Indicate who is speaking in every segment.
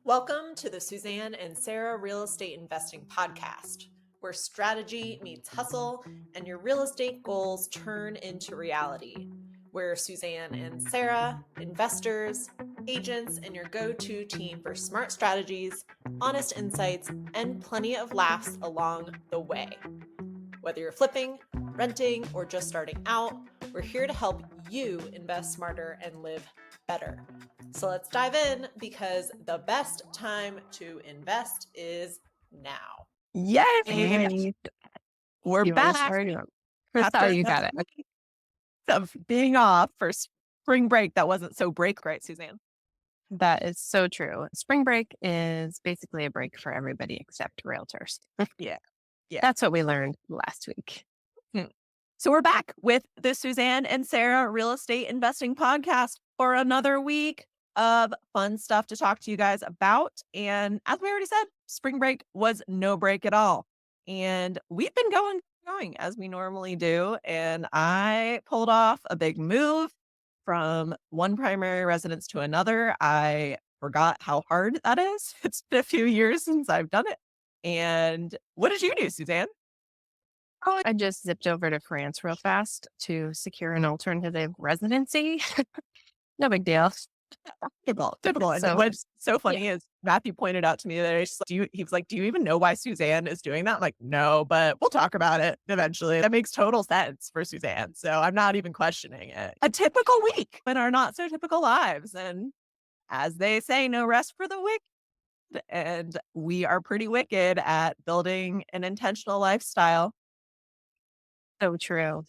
Speaker 1: Welcome to the Suzanne and Sarah Real Estate Investing Podcast, where strategy meets hustle and your real estate goals turn into reality. Where Suzanne and Sarah, investors, agents, and your go-to team for smart strategies, honest insights, and plenty of laughs along the way. Whether you're flipping, renting, or just starting out, we're here to help you invest smarter and live better. So let's dive in because the best time to invest is now.
Speaker 2: Yay! We're back after
Speaker 3: You got it.
Speaker 2: of being off for spring break. That wasn't so break, right, Suzanne?
Speaker 3: That is so true. Spring break is basically a break for everybody except realtors.
Speaker 2: Yeah.
Speaker 3: That's what we learned last week.
Speaker 2: So we're back with the Suzanne and Sarah Real Estate Investing Podcast for another week of fun stuff to talk to you guys about. And as we already said, spring break was no break at all. And we've been going as we normally do. And I pulled off a big move from one primary residence to another. I forgot how hard that is. It's been a few years since I've done it. And what did you do, Suzanne?
Speaker 3: Oh, I just zipped over to France real fast to secure an alternative residency. No big deal.
Speaker 2: Typical. And what's so funny is Matthew pointed out to me that he was like, do you even know why Suzanne is doing that? I'm like, no, but we'll talk about it eventually. That makes total sense for Suzanne. So I'm not even questioning it. A typical week in our not so typical lives. And as they say, no rest for the wicked. And we are pretty wicked at building an intentional lifestyle.
Speaker 3: So true.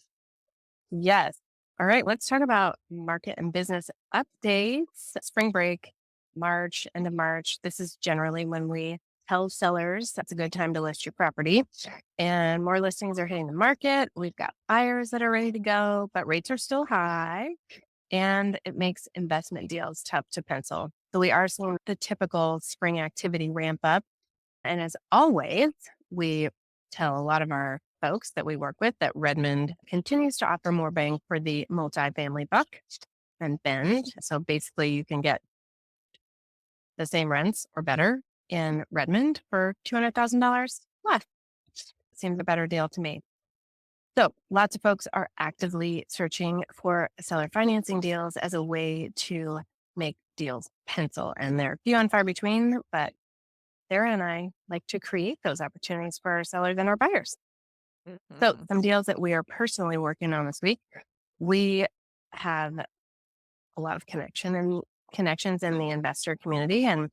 Speaker 3: Yes. All right. Let's talk about market and business updates. Spring break, end of March. This is generally when we tell sellers that's a good time to list your property. And more listings are hitting the market. We've got buyers that are ready to go, but rates are still high. And it makes investment deals tough to pencil. So we are seeing the typical spring activity ramp up. And as always, we tell a lot of our folks that we work with that Redmond continues to offer more bang for the multifamily buck than Bend. So basically you can get the same rents or better in Redmond for $200,000 less. Seems a better deal to me. So lots of folks are actively searching for seller financing deals as a way to make deals pencil. And they're few and far between, but Sarah and I like to create those opportunities for our sellers and our buyers. So some deals that we are personally working on this week, we have a lot of connections in the investor community. And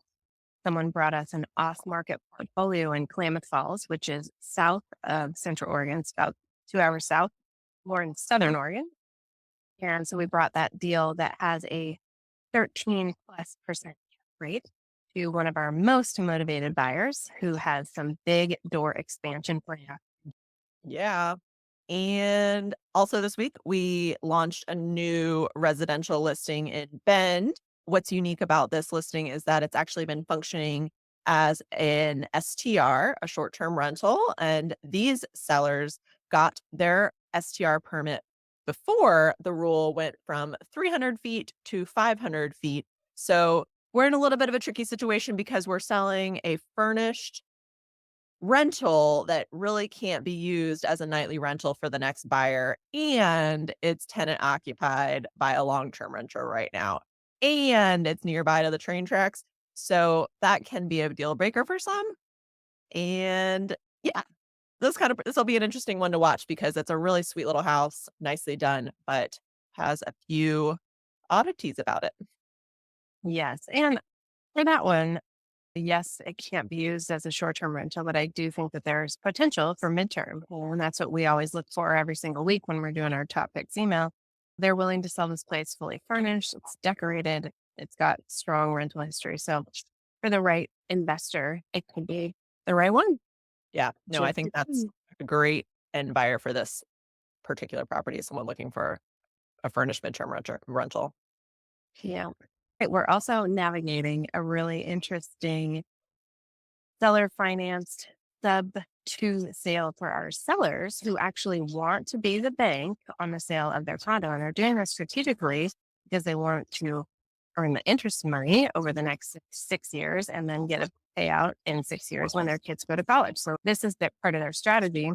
Speaker 3: someone brought us an off-market portfolio in Klamath Falls, which is south of Central Oregon. It's about 2 hours south, more in Southern Oregon. And so we brought that deal that has a 13+% rate to one of our most motivated buyers who has some big door expansion plans.
Speaker 2: Yeah. And also this week, we launched a new residential listing in Bend. What's unique about this listing is that it's actually been functioning as an STR, a short-term rental. And these sellers got their STR permit before the rule went from 300 feet to 500 feet. So we're in a little bit of a tricky situation because we're selling a furnished rental that really can't be used as a nightly rental for the next buyer. And it's tenant occupied by a long-term renter right now. And it's nearby to the train tracks. So that can be a deal breaker for some. And yeah, this will be an interesting one to watch because it's a really sweet little house, nicely done, but has a few oddities about it.
Speaker 3: Yes. And for that one, yes, it can't be used as a short-term rental, but I do think that there's potential for midterm. And that's what we always look for every single week when we're doing our top picks email. They're willing to sell this place fully furnished. It's decorated. It's got strong rental history. So for the right investor, it could be the right one.
Speaker 2: Yeah, no, I think that's a great end buyer for this particular property. Someone looking for a furnished midterm rental.
Speaker 3: Yeah. Right. We're also navigating a really interesting seller financed sub 2 sale for our sellers who actually want to be the bank on the sale of their condo. And they're doing this strategically because they want to earn the interest money over the next 6 years and then get a payout in 6 years when their kids go to college. So this is part of their strategy.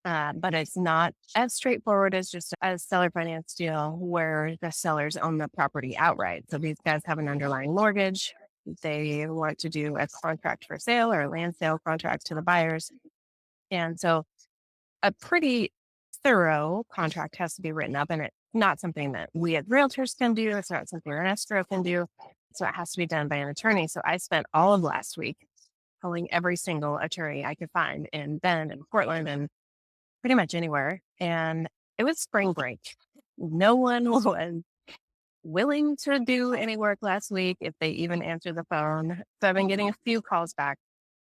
Speaker 3: But it's not as straightforward as just a seller finance deal where the sellers own the property outright. So these guys have an underlying mortgage. They want to do a contract for sale or a land sale contract to the buyers. And so a pretty thorough contract has to be written up, and it's not something that we as realtors can do. It's not something an escrow can do. So it has to be done by an attorney. So I spent all of last week calling every single attorney I could find in Bend and Portland and pretty much anywhere. And it was spring break. No one was willing to do any work last week if they even answered the phone. So I've been getting a few calls back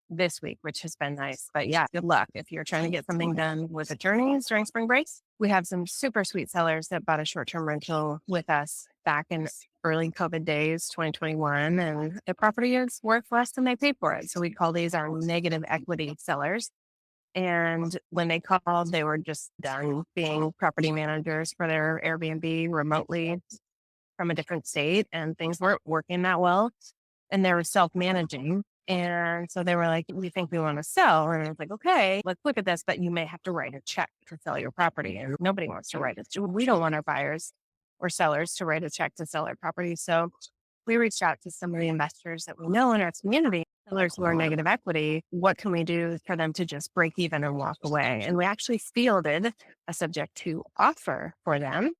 Speaker 3: this week, which has been nice. But yeah, good luck if you're trying to get something done with attorneys during spring breaks. We have some super sweet sellers that bought a short-term rental with us back in early COVID days, 2021, and the property is worth less than they paid for it. So we call these our negative equity sellers. And when they called, they were just done being property managers for their Airbnb remotely from a different state, and things weren't working that well. And they were self-managing. And so they were like, we think we want to sell. And I was like, okay, let's look at this, but you may have to write a check to sell your property. And nobody wants to write it. We don't want our buyers or sellers to write a check to sell our property. So we reached out to some of the investors that we know in our community, sellers who are negative equity. What can we do for them to just break even and walk away? And we actually fielded a subject to offer for them.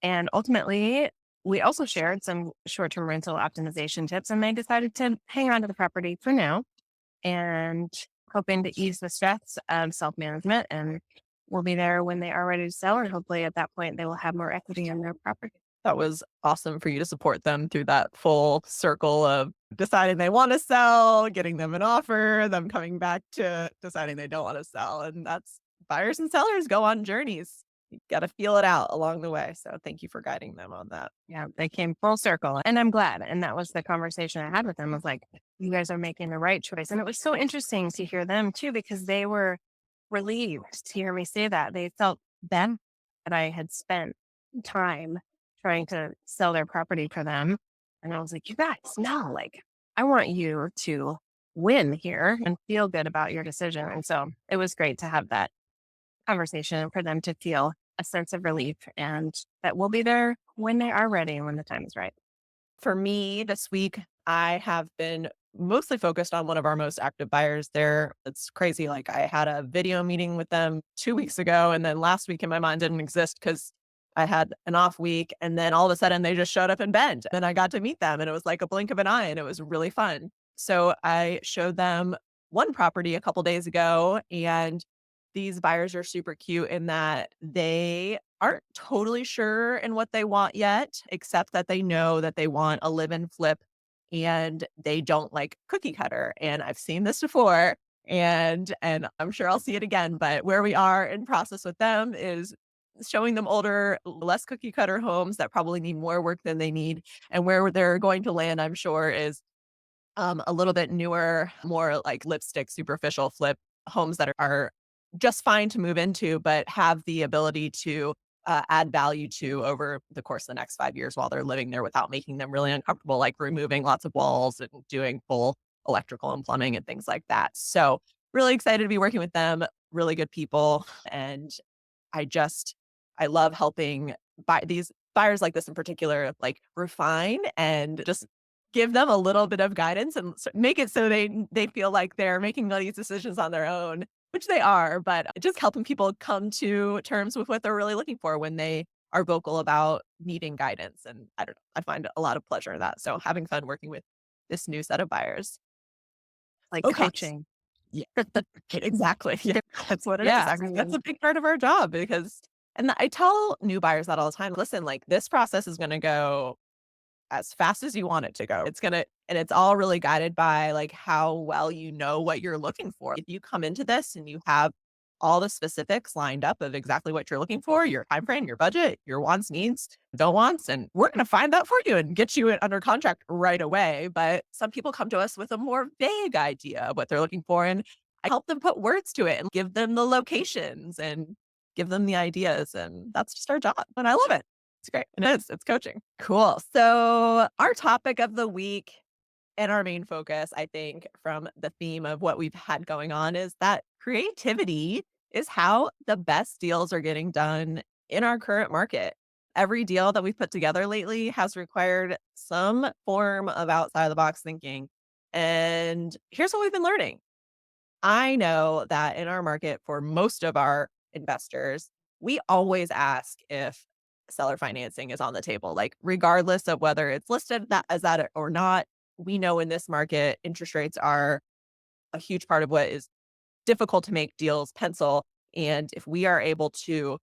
Speaker 3: And ultimately, we also shared some short-term rental optimization tips, and they decided to hang on to the property for now and hoping to ease the stress of self-management. And we'll be there when they are ready to sell. And hopefully at that point, they will have more equity in their property.
Speaker 2: That was awesome for you to support them through that full circle of deciding they want to sell, getting them an offer, them coming back to deciding they don't want to sell. And that's buyers and sellers go on journeys. You got to feel it out along the way. So thank you for guiding them on that.
Speaker 3: Yeah, they came full circle, and I'm glad. And that was the conversation I had with them. I was like, you guys are making the right choice. And it was so interesting to hear them too, because they were relieved to hear me say that. They felt bad that I had spent time trying to sell their property for them. And I was like, you guys, no, like, I want you to win here and feel good about your decision. And so it was great to have that conversation and for them to feel a sense of relief and that we'll be there when they are ready and when the time is right.
Speaker 2: For me this week, I have been mostly focused on one of our most active buyers there. It's crazy. Like I had a video meeting with them 2 weeks ago, and then last week in my mind didn't exist because I had an off week. And then all of a sudden they just showed up in Bend, and I got to meet them, and it was like a blink of an eye, and it was really fun. So I showed them one property a couple days ago, and these buyers are super cute in that they aren't totally sure in what they want yet, except that they know that they want a live and flip, and they don't like cookie cutter. And I've seen this before, and I'm sure I'll see it again. But where we are in process with them is showing them older, less cookie cutter homes that probably need more work than they need. And where they're going to land, I'm sure, is a little bit newer, more like lipstick, superficial flip homes that are just fine to move into, but have the ability to add value to over the course of the next 5 years while they're living there without making them really uncomfortable, like removing lots of walls and doing full electrical and plumbing and things like that. So really excited to be working with them, really good people. And I love helping these buyers like this in particular, like refine and just give them a little bit of guidance and make it so they feel like they're making all these decisions on their own, which they are, but just helping people come to terms with what they're really looking for when they are vocal about needing guidance. And I don't know, I find a lot of pleasure in that. So having fun working with this new set of buyers.
Speaker 3: Like
Speaker 2: Okay.
Speaker 3: coaching.
Speaker 2: Yeah, exactly. Yeah, that's what it is.
Speaker 3: Yeah.
Speaker 2: I mean, that's a big part of our job and I tell new buyers that all the time. Listen, like this process is going to go as fast as you want it to go. And it's all really guided by like how well you know what you're looking for. If you come into this and you have all the specifics lined up of exactly what you're looking for, your time frame, your budget, your wants, needs, don't wants, and we're going to find that for you and get you under contract right away. But some people come to us with a more vague idea of what they're looking for, and I help them put words to it and give them the locations and give them the ideas. And that's just our job. And I love it. It's great. It is. It's coaching. Cool. So our topic of the week and our main focus, I think, from the theme of what we've had going on is that creativity is how the best deals are getting done in our current market. Every deal that we've put together lately has required some form of outside the box thinking. And here's what we've been learning. I know that in our market, for most of our investors, we always ask if seller financing is on the table, like regardless of whether it's listed that as that or not. We know in this market, interest rates are a huge part of what is difficult to make deals pencil. And if we are able to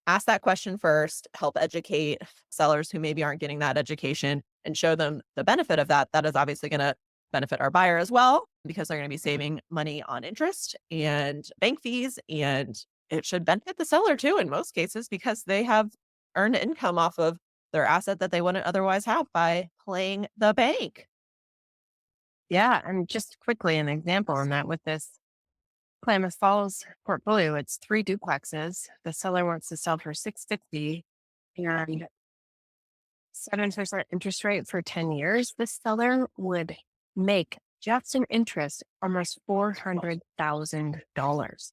Speaker 2: ask that question first, help educate sellers who maybe aren't getting that education and show them the benefit of that, that is obviously going to benefit our buyer as well because they're going to be saving money on interest and bank fees. And it should benefit the seller too in most cases because they have earned income off of their asset that they wouldn't otherwise have by playing the bank.
Speaker 3: Yeah. And just quickly, an example on that with this Klamath Falls portfolio, it's 3 duplexes. The seller wants to sell for 650 and 7% interest rate for 10 years. The seller would make just in interest almost $400,000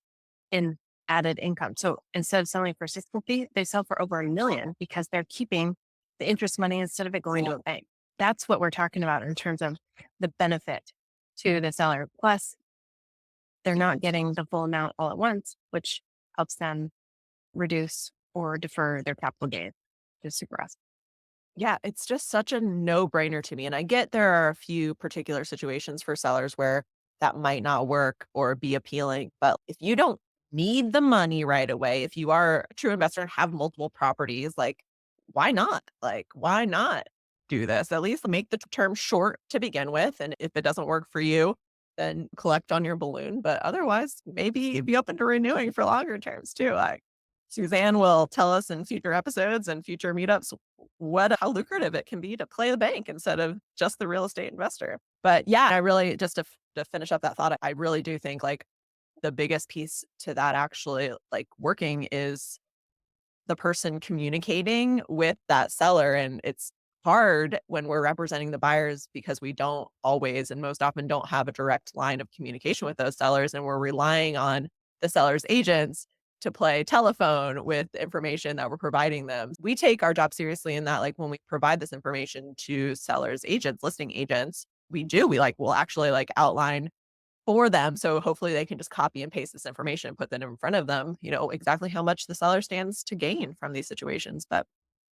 Speaker 3: in added income. So instead of selling for 650, they sell for over $1 million because they're keeping the interest money instead of it going to a bank. That's what we're talking about in terms of the benefit to the seller. Plus, they're not getting the full amount all at once, which helps them reduce or defer their capital gain. Just super awesome.
Speaker 2: Yeah, it's just such a no-brainer to me, and I get there are a few particular situations for sellers where that might not work or be appealing, but if you don't need the money right away, if you are a true investor and have multiple properties, like, why not? Like, why not do this? At least make the term short to begin with, and if it doesn't work for you, then collect on your balloon, but otherwise, maybe be open to renewing for longer terms too. Like, Suzanne will tell us in future episodes and future meetups how lucrative it can be to play the bank instead of just the real estate investor. But yeah, I really just to finish up that thought, I really do think like the biggest piece to that actually like working is the person communicating with that seller. And it's hard when we're representing the buyers because we don't always and most often don't have a direct line of communication with those sellers. And we're relying on the seller's agents to play telephone with the information that we're providing them. We take our job seriously in that, like when we provide this information to sellers, agents, listing agents, we'll actually like outline for them. So hopefully they can just copy and paste this information and put that in front of them, exactly how much the seller stands to gain from these situations. But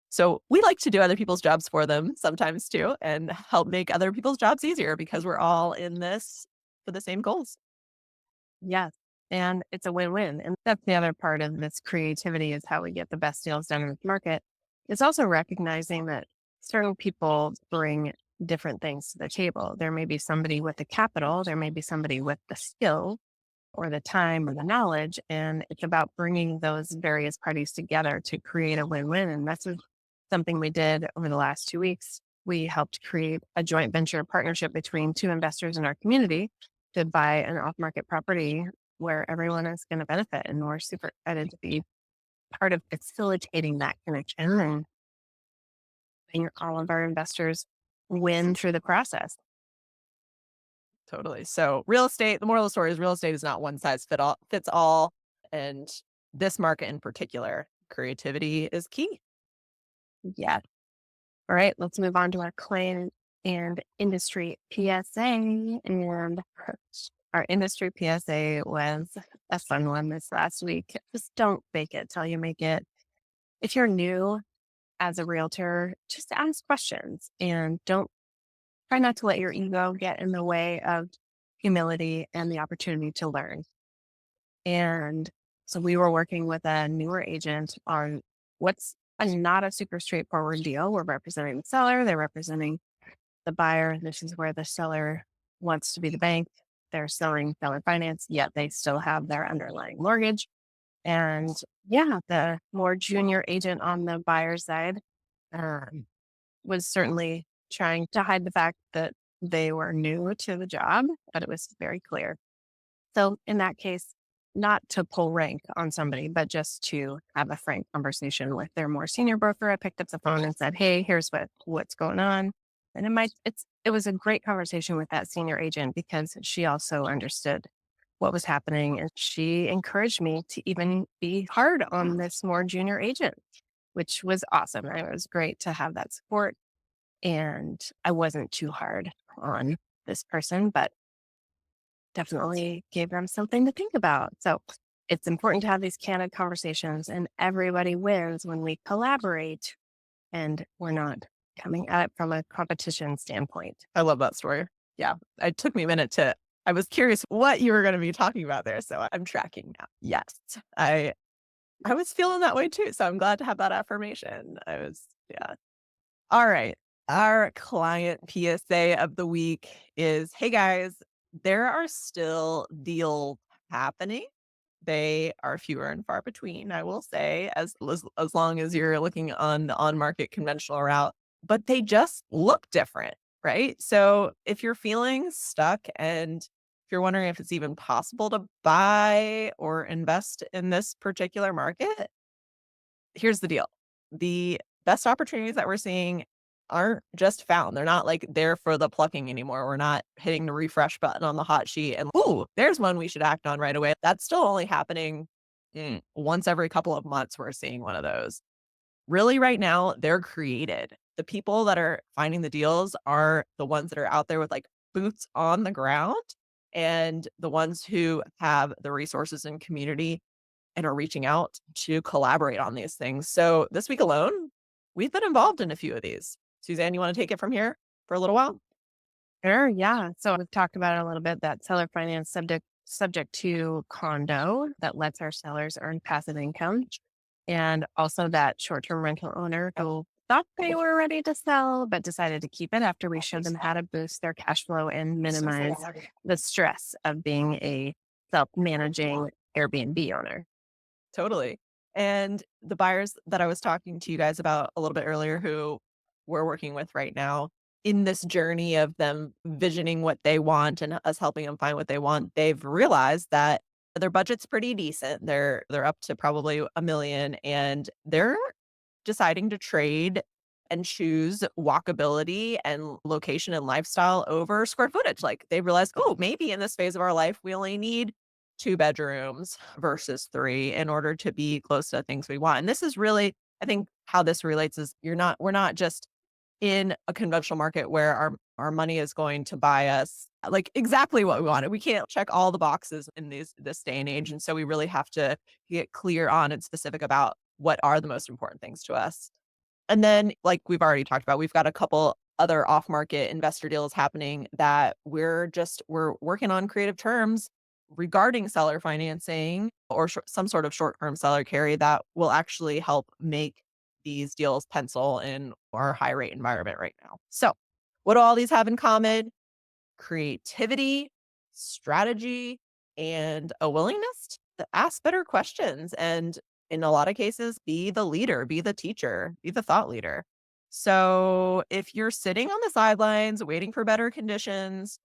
Speaker 2: so we like to do other people's jobs for them sometimes too and help make other people's jobs easier because we're all in this for the same goals.
Speaker 3: Yes. And it's a win-win. And that's the other part of this creativity is how we get the best deals done in the market. It's also recognizing that certain people bring different things to the table. There may be somebody with the capital, there may be somebody with the skill or the time or the knowledge. And it's about bringing those various parties together to create a win-win. And that's something we did over the last 2 weeks. We helped create a joint venture partnership between 2 investors in our community to buy an off-market property where everyone is going to benefit. And we're super excited to be part of facilitating that connection and having all of our investors win through the process.
Speaker 2: Totally. So real estate, the moral of the story is real estate is not one size fits all. And this market in particular, creativity is key.
Speaker 3: Yeah. All right, let's move on to our client and industry PSA. And our industry PSA was a fun one this last week. Just don't fake it till you make it. If you're new as a realtor, just ask questions and don't try not to let your ego get in the way of humility and the opportunity to learn. And so we were working with a newer agent on what's not a super straightforward deal. We're representing the seller, they're representing the buyer. This is where the seller wants to be the bank. They're selling seller finance, yet they still have their underlying mortgage. And yeah, the more junior agent on the buyer side was certainly trying to hide the fact that they were new to the job, but it was very clear. So in that case, not to pull rank on somebody, but just to have a frank conversation with their more senior broker. I picked up the phone and said, "Hey, here's what's going on." And it was a great conversation with that senior agent because she also understood what was happening, and she encouraged me to even be hard on this more junior agent, which was awesome. It was great to have that support, and I wasn't too hard on this person, but definitely gave them something to think about. So it's important to have these candid conversations, and everybody wins when we collaborate and we're not coming at it from a competition standpoint.
Speaker 2: I love that story. Yeah. It took me a minute I was curious what you were going to be talking about there. So I'm tracking now. Yes. I was feeling that way too. So I'm glad to have that affirmation. Yeah. All right. Our client PSA of the week is, hey guys, there are still deals happening. They are fewer and far between, I will say, as long as you're looking on the on-market conventional route, but they just look different, right? So if you're feeling stuck and if you're wondering if it's even possible to buy or invest in this particular market, here's the deal. The best opportunities that we're seeing aren't just found. They're not like there for the plucking anymore. We're not hitting the refresh button on the hot sheet and, ooh, there's one we should act on right away. That's still only happening once every couple of months. We're seeing one of those. Really, right now, they're created. The people that are finding the deals are the ones that are out there with like boots on the ground and the ones who have the resources and community and are reaching out to collaborate on these things. So this week alone, we've been involved in a few of these. Suzanne, you want to take it from here for a little while?
Speaker 3: Sure, yeah. So we've talked about it a little bit, that seller finance subject to condo that lets our sellers earn passive income. And also that short-term rental owner who thought they were ready to sell, but decided to keep it after we showed them how to boost their cash flow and minimize the stress of being a self-managing Airbnb owner.
Speaker 2: Totally. And the buyers that I was talking to you guys about a little bit earlier, who we're working with right now in this journey of them visioning what they want and us helping them find what they want, they've realized that their budget's pretty decent. They're up to probably 1 million and they're deciding to trade and choose walkability and location and lifestyle over square footage. Like they realize, oh, maybe in this phase of our life, we only need 2 bedrooms versus 3 in order to be close to the things we want. And this is really, I think how this relates is we're not just in a conventional market where our money is going to buy us like exactly what we wanted. We can't check all the boxes in this day and age. And so we really have to get clear on and specific about what are the most important things to us. And then, like we've already talked about, we've got a couple other off-market investor deals happening that we're working on creative terms regarding seller financing or some sort of short-term seller carry that will actually help make these deals pencil in our high rate environment right now. So, what do all these have in common? Creativity, strategy, and a willingness to ask better questions. And in a lot of cases, be the leader, be the teacher, be the thought leader. So if you're sitting on the sidelines waiting for better conditions,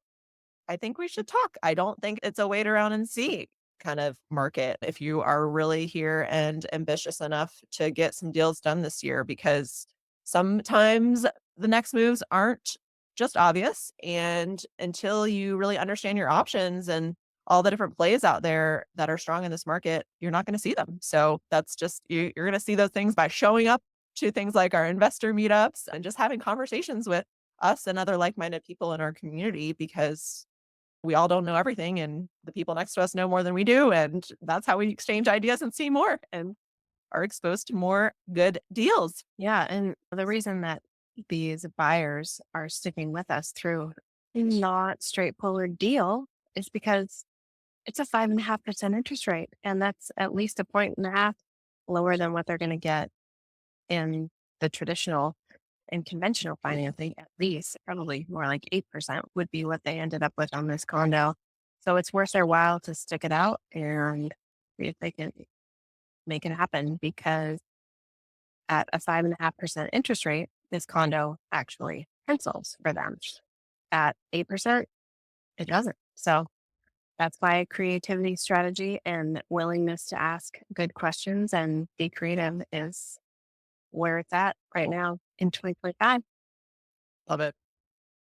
Speaker 2: I think we should talk. I don't think it's a wait around and see kind of market if you are really here and ambitious enough to get some deals done this year, because sometimes the next moves aren't just obvious. And until you really understand your options and all the different plays out there that are strong in this market, you're not going to see them. So that's just, you're going to see those things by showing up to things like our investor meetups and just having conversations with us and other like-minded people in our community, because we all don't know everything and the people next to us know more than we do. And that's how we exchange ideas and see more and are exposed to more good deals.
Speaker 3: Yeah. And the reason that these buyers are sticking with us through a not straightforward deal is because it's a 5.5% interest rate. And that's at least a point and a half lower than what they're going to get in the traditional and conventional financing. At least probably more like 8% would be what they ended up with on this condo. So it's worth their while to stick it out and see if they can make it happen, because at a 5.5% interest rate, this condo actually pencils for them. At 8%, it doesn't. So That's why creativity, strategy, and willingness to ask good questions and be creative is where it's at right now in 2025.
Speaker 2: Love it.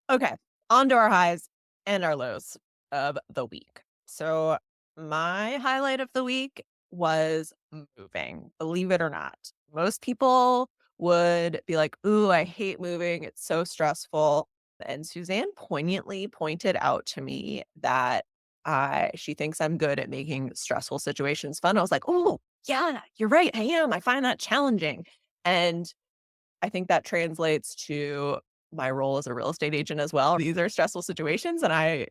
Speaker 2: Okay, on to our highs and our lows of the week. So, my highlight of the week was moving, believe it or not. Most people would be like, "Ooh, I hate moving. It's so stressful." And Suzanne poignantly pointed out to me that she thinks I'm good at making stressful situations fun. I was like, "Oh, yeah, you're right. I am. I find that challenging." And I think that translates to my role as a real estate agent as well. These are stressful situations, and I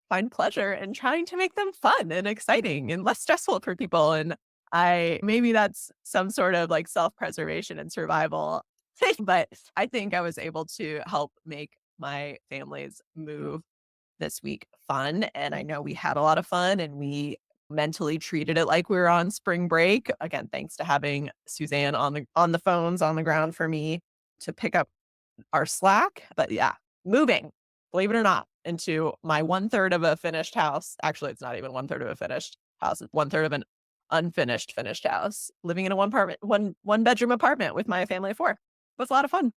Speaker 2: find pleasure in trying to make them fun and exciting and less stressful for people. And I maybe that's some sort of like self-preservation and survival thing, but I think I was able to help make my family's move this week fun. And I know we had a lot of fun and we mentally treated it like we were on spring break. Again, thanks to having Suzanne on the phones on the ground for me to pick up our slack. But yeah, moving, believe it or not, into my one third of a finished house. Actually, it's not even one third of a finished house. It's one third of an unfinished finished house. Living in a one bedroom apartment with my family of four. It was a lot of fun.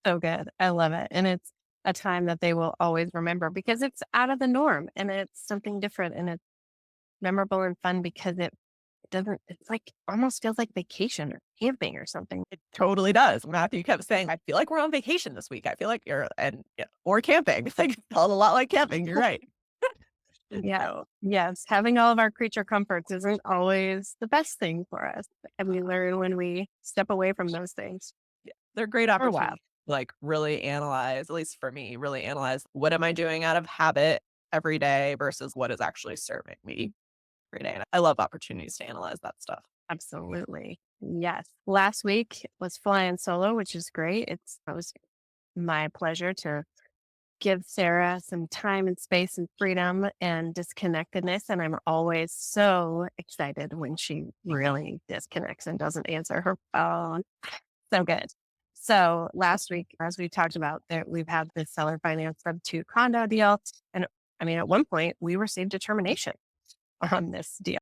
Speaker 3: So good. I love it. And it's a time that they will always remember because it's out of the norm and it's something different and it's memorable and fun because it doesn't, it's like almost feels like vacation or camping or something.
Speaker 2: It totally does. Matthew kept saying, "I feel like we're on vacation this week. I feel like you're and yeah, or camping." It's like felt a lot like camping. You're right.
Speaker 3: Yeah.
Speaker 2: So
Speaker 3: Yes. Having all of our creature comforts isn't always the best thing for us. And we learn when we step away from those things
Speaker 2: yeah, they're great
Speaker 3: for a while.
Speaker 2: opportunities to like really analyze, at least for me, really analyze what am I doing out of habit every day versus what is actually serving me every day. And I love opportunities to analyze that stuff.
Speaker 3: Absolutely. Yes. Last week was flying solo, which is great. It was my pleasure to give Sarah some time and space and freedom and disconnectedness. And I'm always so excited when she really disconnects and doesn't answer her phone. So good. So last week, as we talked about, that we've had this seller finance sub two condo deal. And I mean, at one point we received a termination on this deal.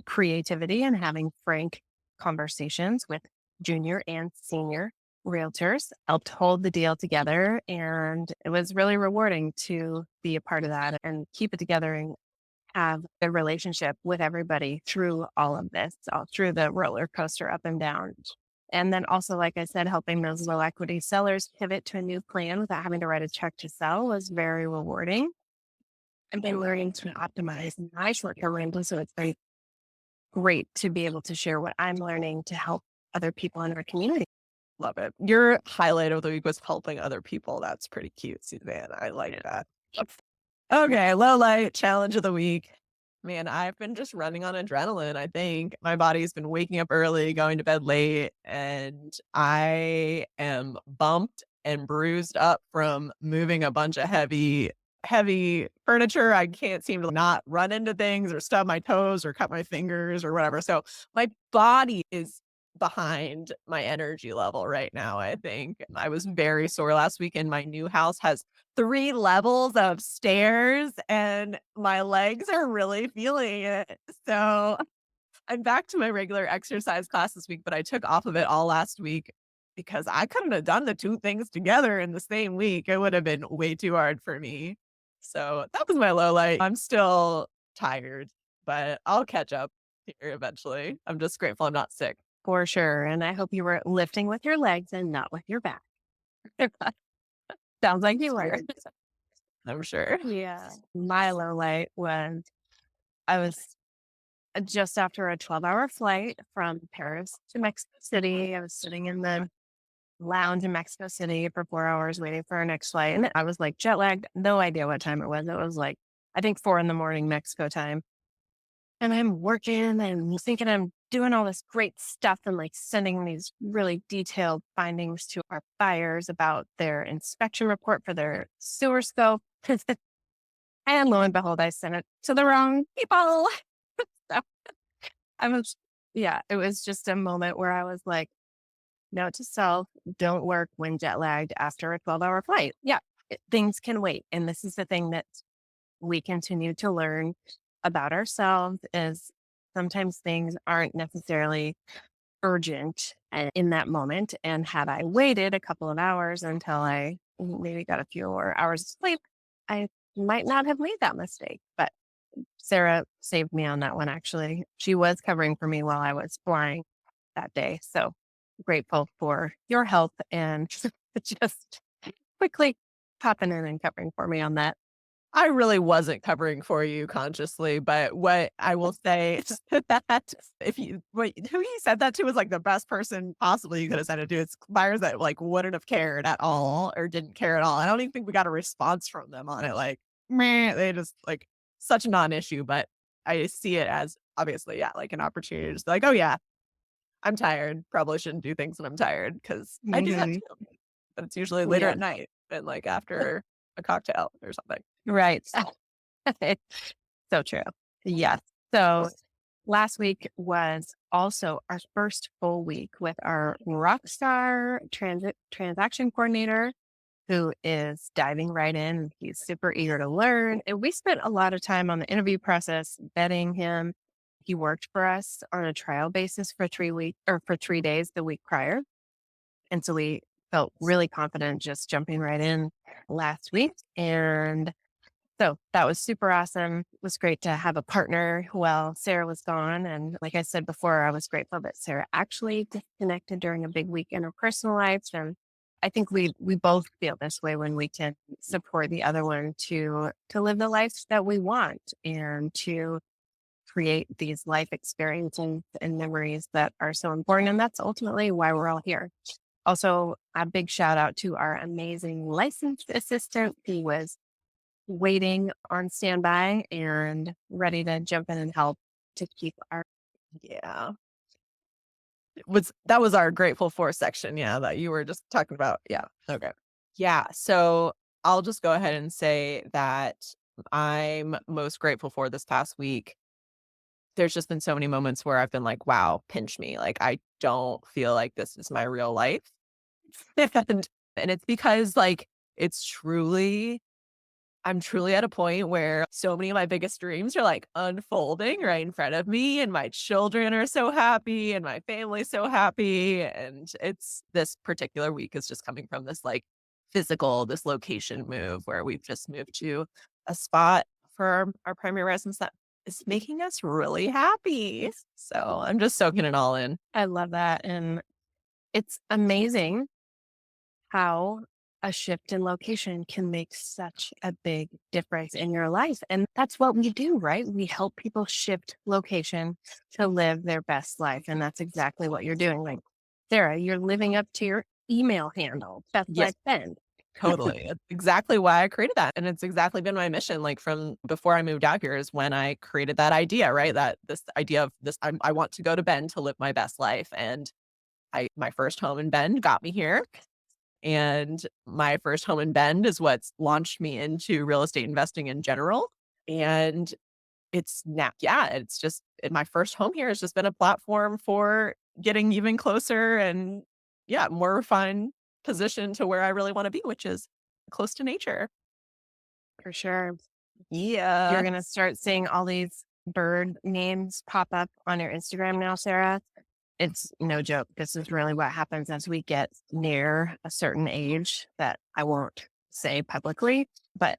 Speaker 3: Creativity and having frank conversations with junior and senior realtors helped hold the deal together. And it was really rewarding to be a part of that and keep it together and have a relationship with everybody through all of this, all through the roller coaster up and down. And then also, like I said, helping those low equity sellers pivot to a new plan without having to write a check to sell was very rewarding. I've been learning to optimize my short-term rental, so it's very great to be able to share what I'm learning to help other people in our community.
Speaker 2: Love it. Your highlight of the week was helping other people. That's pretty cute, Suzanne. I like that. Okay, low light challenge of the week. Man, I've been just running on adrenaline. I think my body's been waking up early, going to bed late, and I am bumped and bruised up from moving a bunch of heavy furniture. I can't seem to not run into things or stub my toes or cut my fingers or whatever. So my body is behind my energy level right now, I think. I was very sore last week, and my new house has 3 levels of stairs, and my legs are really feeling it. So, I'm back to my regular exercise class this week, but I took off of it all last week because I couldn't have done the 2 things together in the same week. It would have been way too hard for me. So, that was my low light. I'm still tired, but I'll catch up here eventually. I'm just grateful I'm not sick.
Speaker 3: For sure. And I hope you were lifting with your legs and not with your back. Sounds like you were.
Speaker 2: I'm sure.
Speaker 3: Yeah. My low light was I was just after a 12-hour flight from Paris to Mexico City. I was sitting in the lounge in Mexico City for 4 hours waiting for our next flight. And I was like jet lagged, no idea what time it was. It was like, I think 4 a.m. Mexico time. And I'm working and thinking I'm doing all this great stuff and like sending these really detailed findings to our buyers about their inspection report for their sewer scope. And lo and behold, I sent it to the wrong people. So I was, yeah, it was just a moment where I was like, note to self, don't work when jet lagged after a 12-hour flight. Yeah, things can wait. And this is the thing that we continue to learn about ourselves is sometimes things aren't necessarily urgent in that moment. And had I waited a couple of hours until I maybe got a few more hours of sleep, I might not have made that mistake. But Sarah saved me on that one, actually. She was covering for me while I was flying that day. So grateful for your help and just quickly popping in and covering for me on that.
Speaker 2: I really wasn't covering for you consciously, but what I will say is that if you who you said that to was like the best person possibly you could have said it to. It's buyers that like wouldn't have cared at all or didn't care at all. I don't even think we got a response from them on it. Like, meh, they just like such a non-issue, but I see it as obviously, yeah, like an opportunity to just be like, oh yeah, I'm tired. Probably shouldn't do things when I'm tired because I do that
Speaker 3: Hmm.
Speaker 2: too. But it's usually later
Speaker 3: Yeah.
Speaker 2: at night and like after a cocktail or something.
Speaker 3: Right. So true. Yes. So last week was also our first full week with our rock star transaction coordinator who is diving right in. He's super eager to learn. And we spent a lot of time on the interview process vetting him. He worked for us on a trial basis for 3 weeks or for 3 days the week prior. And so we felt really confident just jumping right in last week. And so that was super awesome. It was great to have a partner while Sarah was gone. And like I said before, I was grateful that Sarah actually disconnected during a big week in her personal life. And I think we both feel this way when we can support the other one to live the life that we want and to create these life experiences and memories that are so important. And that's ultimately why we're all here. Also, a big shout out to our amazing licensed assistant who was waiting on standby and ready to jump in and help to keep our.
Speaker 2: Yeah. That was our grateful for section, yeah, that you were just talking about. Yeah. Okay. Yeah. So I'll just go ahead and say that I'm most grateful for this past week. There's just been so many moments where I've been like, wow, pinch me. Like I don't feel like this is my real life. and it's because like it's truly I'm truly at a point where so many of my biggest dreams are like unfolding right in front of me, and my children are so happy, and my family's so happy. And it's this particular week is just coming from this like this location move where we've just moved to a spot for our primary residence that is making us really happy. So I'm just soaking it all in.
Speaker 3: I love that. And it's amazing how a shift in location can make such a big difference in your life. And that's what we do, right? We help people shift location to live their best life. And that's exactly what you're doing. Like, Sarah, you're living up to your email handle. Best
Speaker 2: Yes.
Speaker 3: Life Bend.
Speaker 2: Totally. It's exactly why I created that. And it's exactly been my mission. Like from before I moved out here is when I created that idea, right? That this idea of this, I want to go to Bend to live my best life. And my first home in Bend got me here. And my first home in Bend is what's launched me into real estate investing in general. And it's now, yeah, it's just my first home here has just been a platform for getting even closer and yeah, more refined position to where I really want to be, which is close to nature.
Speaker 3: For sure. You're
Speaker 2: Yeah.
Speaker 3: going to start seeing all these bird names pop up on your Instagram now, Sarah. It's no joke. This is really what happens as we get near a certain age that I won't say publicly, but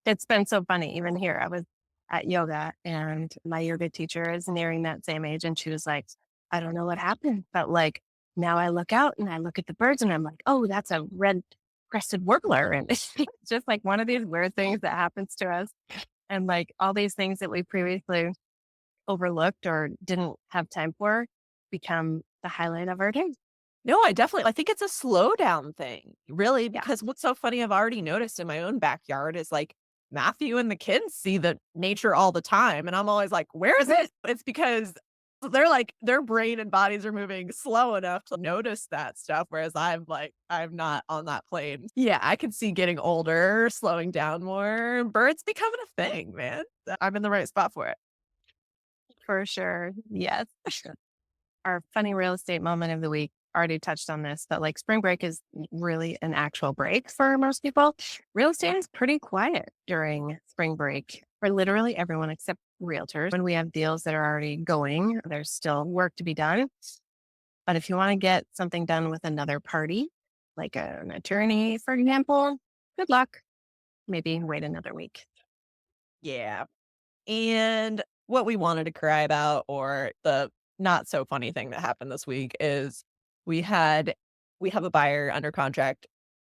Speaker 3: it's been so funny. Even here, I was at yoga and my yoga teacher is nearing that same age. And she was like, I don't know what happened, but like now I look out and I look at the birds and I'm like, oh, that's a red crested warbler. And it's just like one of these weird things that happens to us. And like all these things that we previously overlooked or didn't have time for become the highlight of our day.
Speaker 2: No, I think it's a slowdown thing, really,
Speaker 3: Yeah,
Speaker 2: because what's so funny I've already noticed in my own backyard is like Matthew and the kids see the nature all the time. And I'm always like, where is it? It's because they're like, their brain and bodies are moving slow enough to notice that stuff. Whereas I'm not on that plane. Yeah, I can see getting older, slowing down more, birds becoming a thing, man. I'm in the right spot for it.
Speaker 3: for sure. Yes. Our funny real estate moment of the week already touched on this, but like spring break is really an actual break for most people. Real estate is pretty quiet during spring break. for literally everyone except realtors. When we have deals that are already going, there's still work to be done. But if you want to get something done with another party, like an attorney, for example, good luck. Maybe wait another week.
Speaker 2: Yeah. And what we wanted to cry about, or the not so funny thing that happened this week, is we had we have a buyer under contract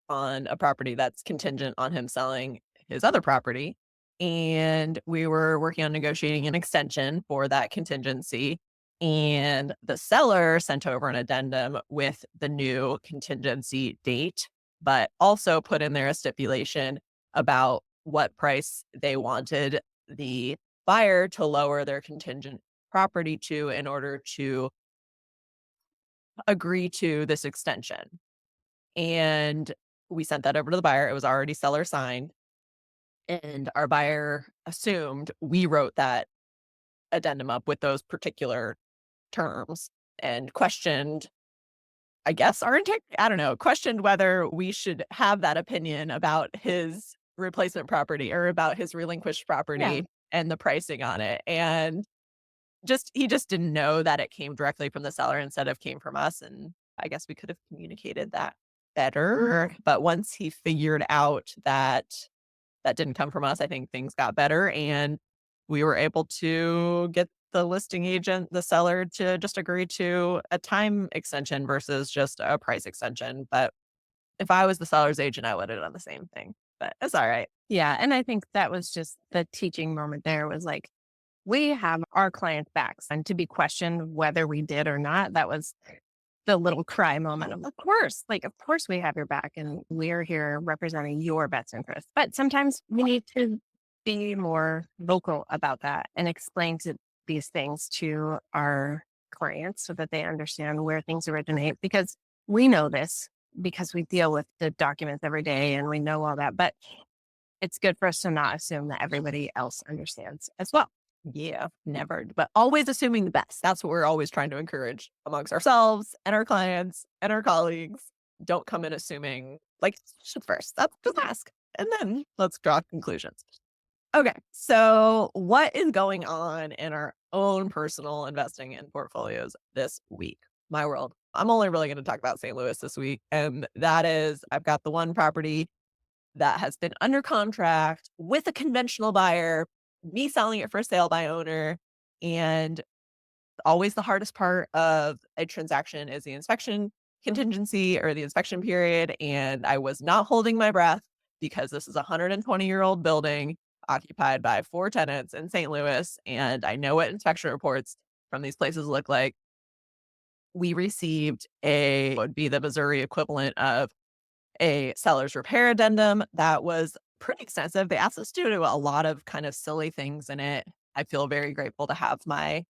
Speaker 2: on a property that's contingent on him selling his other property. And we were working on negotiating an extension for that contingency. And the seller sent over an addendum with the new contingency date, but also put in there a stipulation about what price they wanted the buyer to lower their contingent property to in order to agree to this extension. And we sent that over to the buyer. It was already seller signed. And our buyer assumed we wrote that addendum up with those particular terms and questioned, I guess, our integrity. I don't know, questioned whether we should have that opinion about his replacement property or about his relinquished
Speaker 3: Yeah.
Speaker 2: property and the pricing on it. And he just didn't know that it came directly from the seller instead of came from us. And I guess we could have communicated that better. But once he figured out that that didn't come from us, I think things got better. And we were able to get the listing agent, the seller, to just agree to a time extension versus just a price extension. But if I was the seller's agent, I would have done the same thing. But it's all right.
Speaker 3: Yeah. And I think that was just the teaching moment there was like, we have our clients' backs and to be questioned whether we did or not. That was the little cry moment of course, like, of course we have your back and we're here representing your best interest. But sometimes we need to be more vocal about that and explain these things to our clients so that they understand where things originate because we know this because we deal with the documents every day and we know all that. But it's good for us to not assume that everybody else understands as well.
Speaker 2: Yeah, never, but always assuming the best. That's what we're always trying to encourage amongst ourselves and our clients and our colleagues. Don't come in assuming, like, should first. That's just ask. And then let's draw conclusions. Okay, so what is going on in our own personal investing and portfolios this week? My world. I'm only really going to talk about St. Louis this week. And that is, I've got the one property that has been under contract with a conventional buyer, me selling it for sale by owner. And always the hardest part of a transaction is the inspection contingency or the inspection period. And I was not holding my breath because this is a 120-year-old building occupied by 4 tenants in St. Louis. And I know what inspection reports from these places look like. We received what would be the Missouri equivalent of a seller's repair addendum that was pretty extensive. They asked us to do a lot of kind of silly things in it. I feel very grateful to have my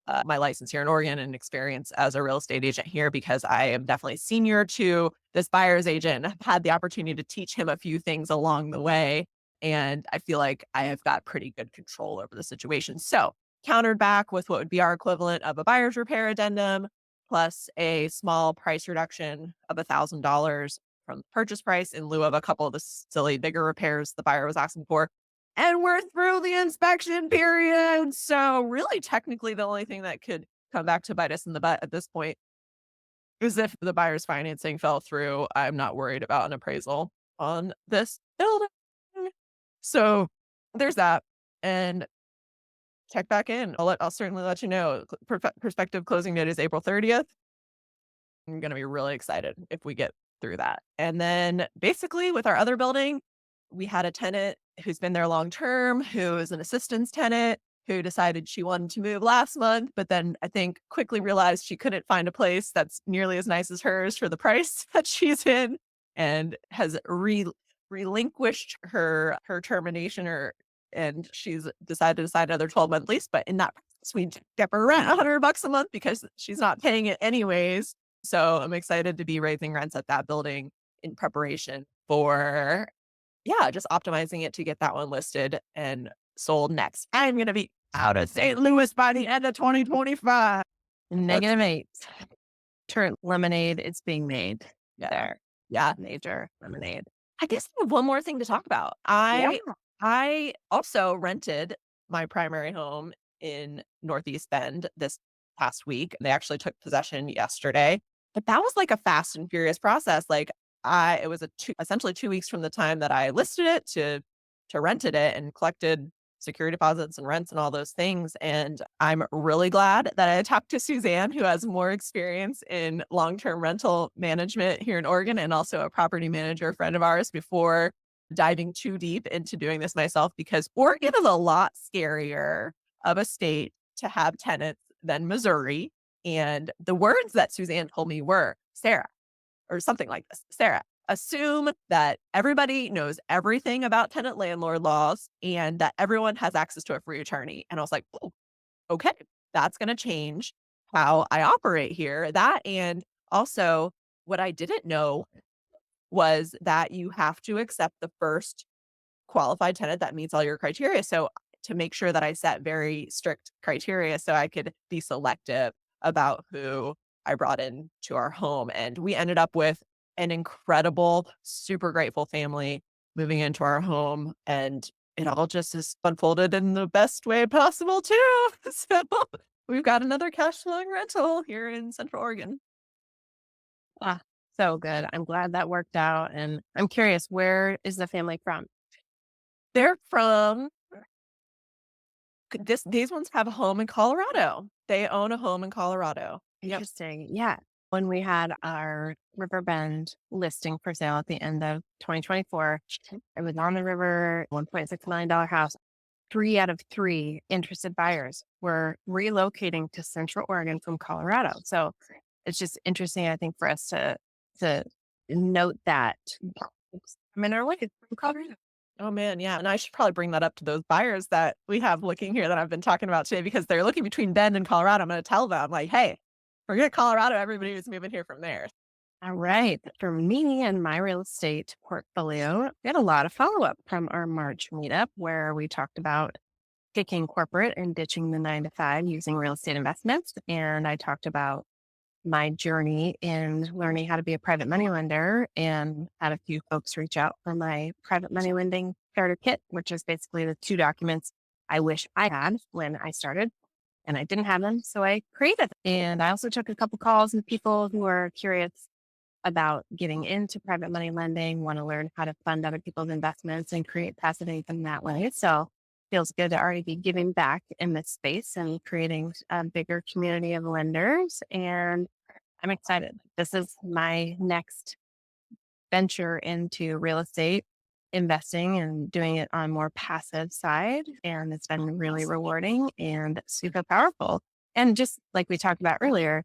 Speaker 2: license here in Oregon and experience as a real estate agent here because I am definitely senior to this buyer's agent. I've had the opportunity to teach him a few things along the way. And I feel like I have got pretty good control over the situation. So countered back with what would be our equivalent of a buyer's repair addendum plus a small price reduction of $1,000 from the purchase price in lieu of a couple of the silly bigger repairs the buyer was asking for. And we're through the inspection period. So really technically the only thing that could come back to bite us in the butt at this point is if the buyer's financing fell through. I'm not worried about an appraisal on this building. So there's that. And check back in. I'll certainly let you know. Prospective closing date is April 30th. I'm going to be really excited if we get through that. And then basically with our other building, we had a tenant who's been there long term, who is an assistance tenant, who decided she wanted to move last month, but then I think quickly realized she couldn't find a place that's nearly as nice as hers for the price that she's in, and has relinquished her termination and she's decided to sign another 12-month lease. But in that process, we give her rent $100 a month because she's not paying it anyways. So I'm excited to be raising rents at that building in preparation for, just optimizing it to get that one listed and sold next. I'm going to be out of St. Louis by the end of 2025.
Speaker 3: -8. Turn lemonade. It's being made there.
Speaker 2: Yeah.
Speaker 3: Major lemonade.
Speaker 2: I guess I have one more thing to talk about.
Speaker 3: Yeah.
Speaker 2: I also rented my primary home in Northeast Bend this past week. They actually took possession yesterday, but that was like a fast and furious process. Like it was essentially 2 weeks from the time that I listed it to rented it and collected security deposits and rents and all those things. And I'm really glad that I talked to Suzanne, who has more experience in long-term rental management here in Oregon and also a property manager friend of ours before diving too deep into doing this myself, because Oregon is a lot scarier of a state to have tenants than Missouri. And the words that Suzanne told me were, Sarah, or something like this, Sarah, assume that everybody knows everything about tenant landlord laws and that everyone has access to a free attorney. And I was like, oh, okay, that's going to change how I operate here. That, and also what I didn't know was that you have to accept the first qualified tenant that meets all your criteria. So to make sure that I set very strict criteria so I could be selective about who I brought in to our home. And we ended up with an incredible, super grateful family moving into our home. And it all just is unfolded in the best way possible too. So we've got another cash flowing rental here in Central Oregon.
Speaker 3: Ah, so good. I'm glad that worked out. And I'm curious, where is the family from?
Speaker 2: They're from these ones have a home in Colorado. They own a home in Colorado. Yep.
Speaker 3: Interesting. Yeah. When we had our Riverbend listing for sale at the end of 2024, it was on the river, $1.6 million house. 3 out of 3 interested buyers were relocating to Central Oregon from Colorado. So it's just interesting, I think, for us to note that I'm in our way from Colorado.
Speaker 2: Oh, man, yeah, and I should probably bring that up to those buyers that we have looking here that I've been talking about today, because they're looking between Bend and Colorado. I'm gonna tell them, like, "Hey, forget Colorado, everybody who's moving here from there."
Speaker 3: All right. For me and my real estate portfolio, we had a lot of follow up from our March meetup where we talked about kicking corporate and ditching the 9 to 5 using real estate investments. And I talked about my journey in learning how to be a private money lender and had a few folks reach out for my private money lending starter kit, which is basically the 2 documents I wish I had when I started and I didn't have them. So I created them. And I also took a couple calls with people who are curious about getting into private money lending, want to learn how to fund other people's investments and create passive income that way. So feels good to already be giving back in this space and creating a bigger community of lenders. And I'm excited. This is my next venture into real estate investing and doing it on a more passive side. And it's been really rewarding and super powerful. And just like we talked about earlier,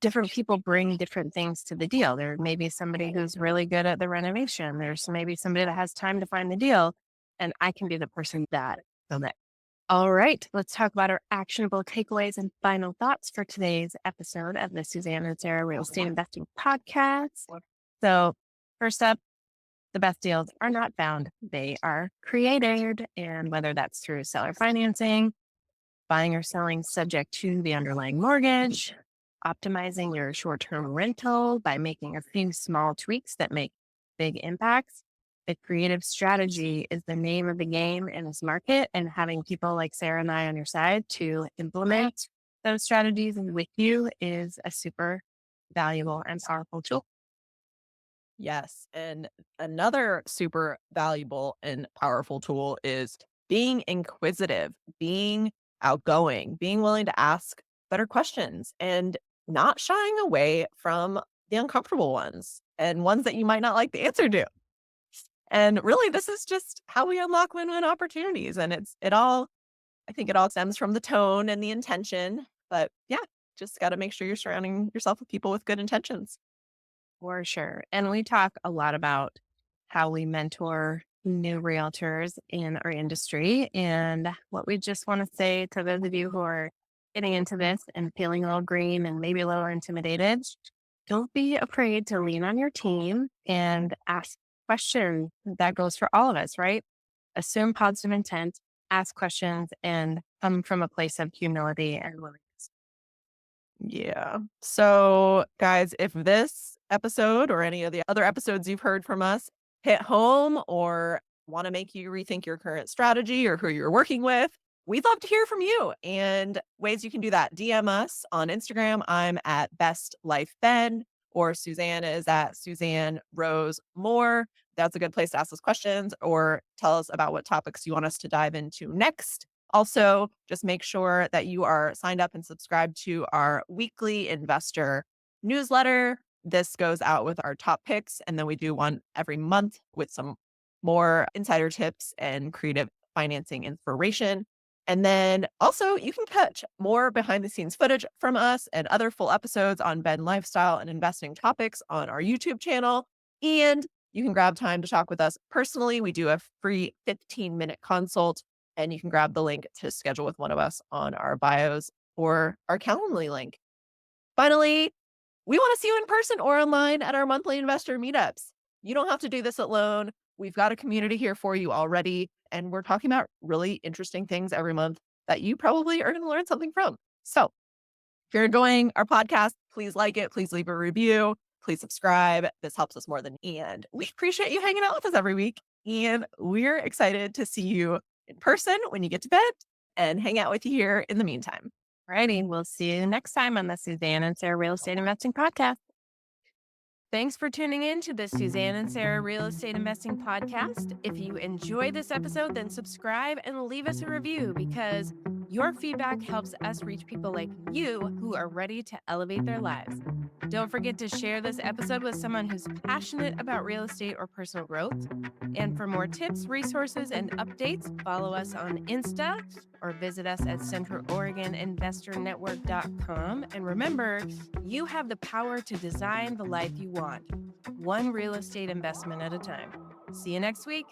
Speaker 3: different people bring different things to the deal. There may be somebody who's really good at the renovation. There's maybe somebody that has time to find the deal. And I can be the person that will that. All right, let's talk about our actionable takeaways and final thoughts for today's episode of the Suzanne and Sarah Real Estate Investing Podcast. So, first up, the best deals are not found, they are created. And whether that's through seller financing, buying or selling subject to the underlying mortgage, optimizing your short term rental by making a few small tweaks that make big impacts. The creative strategy is the name of the game in this market, and having people like Sarah and I on your side to implement those strategies with you is a super valuable and powerful tool.
Speaker 2: Yes, and another super valuable and powerful tool is being inquisitive, being outgoing, being willing to ask better questions, and not shying away from the uncomfortable ones and ones that you might not like the answer to. And really, this is just how we unlock win-win opportunities. And I think it all stems from the tone and the intention. But yeah, just got to make sure you're surrounding yourself with people with good intentions.
Speaker 3: For sure. And we talk a lot about how we mentor new realtors in our industry. And what we just want to say to those of you who are getting into this and feeling a little green and maybe a little intimidated, don't be afraid to lean on your team and ask questions. That goes for all of us, right? Assume positive intent, ask questions, and come from a place of humility and willingness.
Speaker 2: Yeah. So, guys, if this episode or any of the other episodes you've heard from us hit home or want to make you rethink your current strategy or who you're working with, we'd love to hear from you. And ways you can do that: DM us on Instagram. I'm at Best Life Ben, or Suzanne is at Suzanne Rose Moore. That's a good place to ask us questions or tell us about what topics you want us to dive into next. Also, just make sure that you are signed up and subscribed to our weekly investor newsletter. This goes out with our top picks, and then we do one every month with some more insider tips and creative financing inspiration. And then also, you can catch more behind the scenes footage from us and other full episodes on Bend lifestyle and investing topics on our YouTube channel. And you can grab time to talk with us personally. We do a free 15-minute consult, and you can grab the link to schedule with one of us on our bios or our Calendly link. Finally, we want to see you in person or online at our monthly investor meetups. You don't have to do this alone. We've got a community here for you already, and we're talking about really interesting things every month that you probably are going to learn something from. So if you're enjoying our podcast, please like it. Please leave a review. Please subscribe. This helps us more than, and we appreciate you hanging out with us every week. And we're excited to see you in person when you get to bed and hang out with you here in the meantime.
Speaker 3: Alrighty, we'll see you next time on the Suzanne and Sarah Real Estate Investing Podcast. Thanks for tuning in to the Suzanne and Sarah Real Estate Investing Podcast. If you enjoyed this episode, then subscribe and leave us a review, because your feedback helps us reach people like you who are ready to elevate their lives. Don't forget to share this episode with someone who's passionate about real estate or personal growth. And for more tips, resources, and updates, follow us on Insta or visit us at centraloregoninvestornetwork.com. And remember, you have the power to design the life you want, one real estate investment at a time. See you next week.